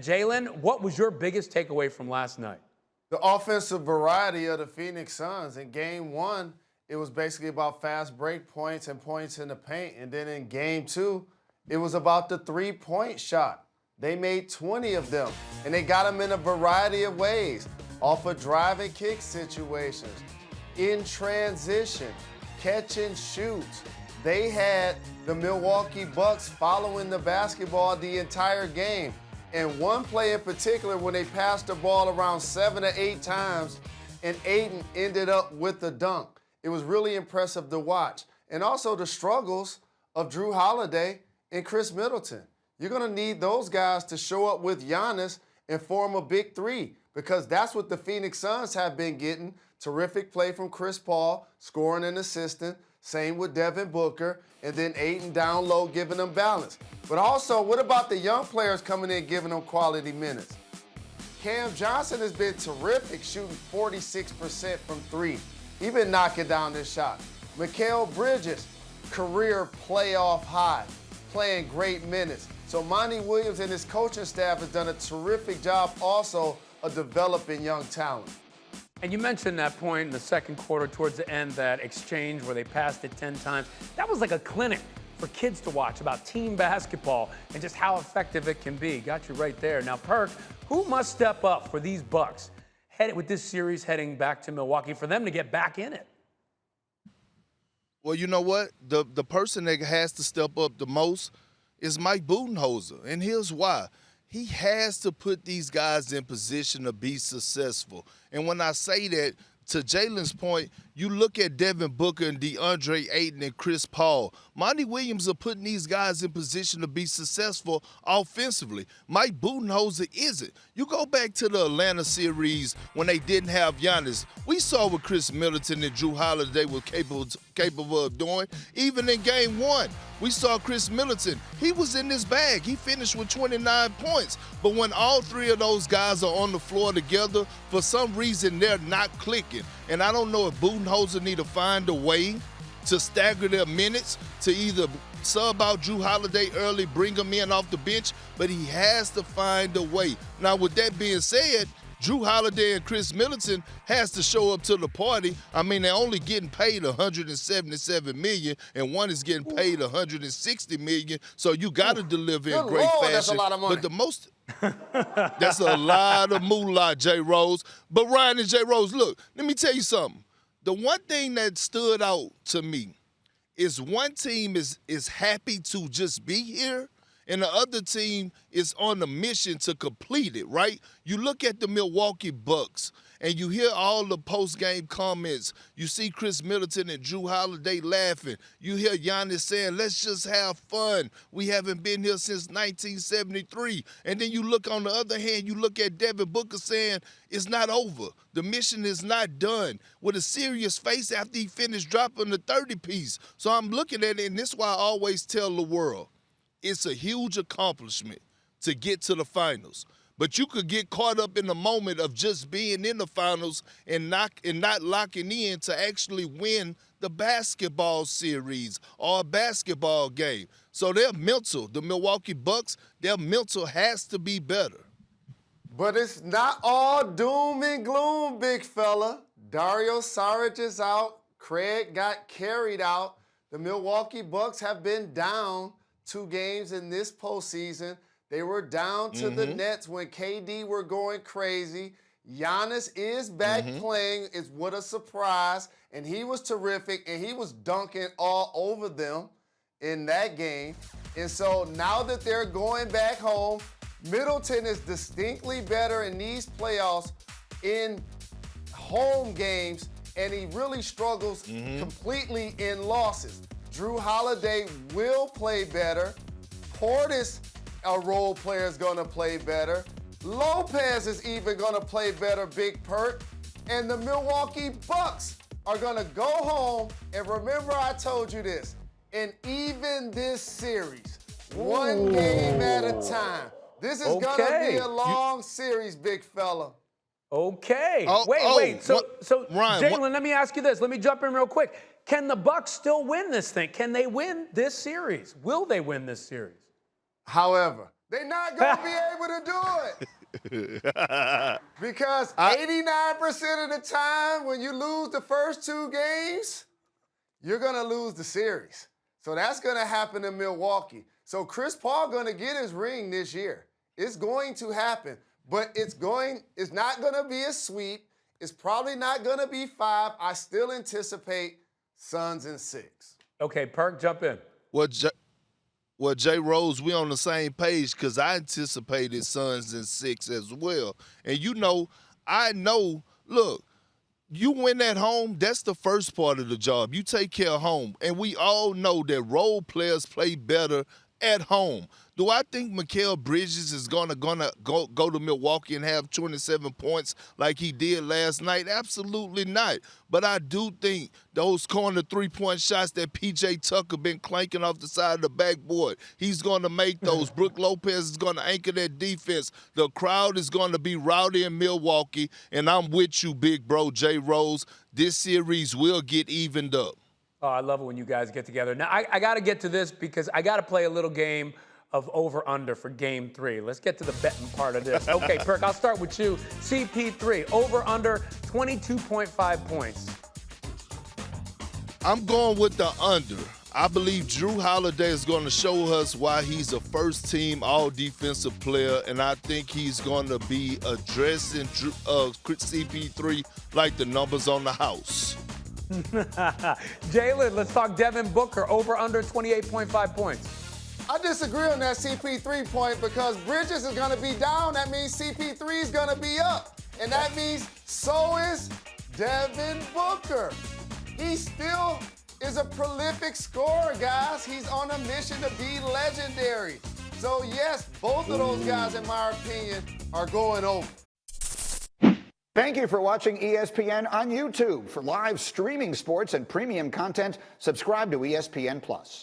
Jalen, what was your biggest takeaway from last night? The offensive variety of the Phoenix Suns. In game one, it was basically about fast break points and points in the paint. And then in game two, it was about the three-point shot. They made 20 of them, and they got them in a variety of ways. Off of drive and kick situations, in transition, catch and shoots. They had the Milwaukee Bucks following the basketball the entire game. And one play in particular, when they passed the ball around 7 or 8 times, and Ayton ended up with the dunk. It was really impressive to watch. And also the struggles of Drew Holiday and Chris Middleton. You're going to need those guys to show up with Giannis and form a big three, because that's what the Phoenix Suns have been getting. Terrific play from Chris Paul, scoring and assisting. Same with Devin Booker, and then Ayton down low giving them balance. But also, what about the young players coming in giving them quality minutes? Cam Johnson has been terrific, shooting 46% from three. He's been knocking down this shot. Mikal Bridges, career playoff high, playing great minutes. So Monty Williams and his coaching staff has done a terrific job also of developing young talent. And you mentioned that point in the second quarter towards the end, that exchange where they passed it 10 times. That was like a clinic for kids to watch about team basketball and just how effective it can be. Got you right there. Now, Perk, who must step up for these Bucks with this series heading back to Milwaukee for them to get back in it? Well, you know what? The person that has to step up the most is Mike Budenholzer, and here's why. He has to put these guys in position to be successful. And when I say that, to Jalen's point, you look at Devin Booker and DeAndre Ayton and Chris Paul. Monty Williams are putting these guys in position to be successful offensively. Mike Budenholzer isn't. You go back to the Atlanta series when they didn't have Giannis. We saw what Chris Middleton and Drew Holiday were capable of doing. Even in game one, we saw Chris Middleton. He was in this bag. He finished with 29 points. But when all three of those guys are on the floor together, for some reason they're not clicking. And I don't know if Budenholzer need to find a way to stagger their minutes, to either sub out Drew Holiday early, bring him in off the bench, but he has to find a way. Now, with that being said, Drew Holiday and Chris Middleton has to show up to the party. I mean, they're only getting paid $177 million, and one is getting paid $160 million. So you got to deliver in great fashion. That's a lot of money. But the most, that's a lot of moolah, J. Rose. But Ryan and J. Rose, look, let me tell you something. The one thing that stood out to me is one team is happy to just be here, and the other team is on a mission to complete it, right? You look at the Milwaukee Bucks, and you hear all the post-game comments. You see Chris Middleton and Drew Holiday laughing. You hear Giannis saying, let's just have fun. We haven't been here since 1973. And then you look on the other hand, you look at Devin Booker saying, it's not over. The mission is not done, with a serious face after he finished dropping the 30-piece. So I'm looking at it, and this is why I always tell the world, it's a huge accomplishment to get to the finals. But you could get caught up in the moment of just being in the finals and not locking in to actually win the basketball series or a basketball game. So their mental, the Milwaukee Bucks, their mental has to be better. But it's not all doom and gloom, big fella. Dario Saric is out. Craig got carried out. The Milwaukee Bucks have been down 2 games in this postseason. They were down to the Nets when KD were going crazy. Giannis is back playing. It's what a surprise. And he was terrific, and he was dunking all over them in that game. And so now that they're going back home, Middleton is distinctly better in these playoffs in home games, and he really struggles completely in losses. Drew Holiday will play better. Portis, a role player, is going to play better. Lopez is even going to play better, Big Perk. And the Milwaukee Bucks are going to go home. And remember, I told you this. And even this series, one game at a time. This is going to be a long series, big fella. Okay. Wait. So Ryan, Jalen, let me ask you this. Let me jump in real quick. Can the Bucks still win this thing? Can they win this series? Will they win this series? However, They're not going to be able to do it. Because 89% of the time when you lose the first 2 games, you're going to lose the series. So that's going to happen in Milwaukee. So Chris Paul going to get his ring this year. It's going to happen. But it's not going to be a sweep. It's probably not going to be 5. I still anticipate Suns in 6. Okay, Perk, jump in. Well, Jay Rose, we on the same page because I anticipated Suns in 6 as well. And look, you win at home, that's the first part of the job. You take care of home. And we all know that role players play better at home. Do I think Mikal Bridges is gonna go to Milwaukee and have 27 points like he did last night? Absolutely not. But I do think those corner 3-point shots that P.J. Tucker been clanking off the side of the backboard, he's going to make those. Brook Lopez is going to anchor that defense. The crowd is going to be rowdy in Milwaukee, and I'm with you, big bro, Jay Rose. This series will get evened up. Oh, I love it when you guys get together. Now, I got to get to this because I got to play a little game of over-under for Game 3. Let's get to the betting part of this. Okay, Perk, I'll start with you. CP3, over-under 22.5 points. I'm going with the under. I believe Drew Holiday is going to show us why he's a first-team all-defensive player, and I think he's going to be addressing CP3 like the numbers on the house. Jalen, let's talk Devin Booker, over-under 28.5 points. I disagree on that CP3 point because Bridges is going to be down. That means CP3 is going to be up. And that means so is Devin Booker. He still is a prolific scorer, guys. He's on a mission to be legendary. So, yes, both of those guys, in my opinion, are going over. Thank you for watching ESPN on YouTube. For live streaming sports and premium content, subscribe to ESPN+.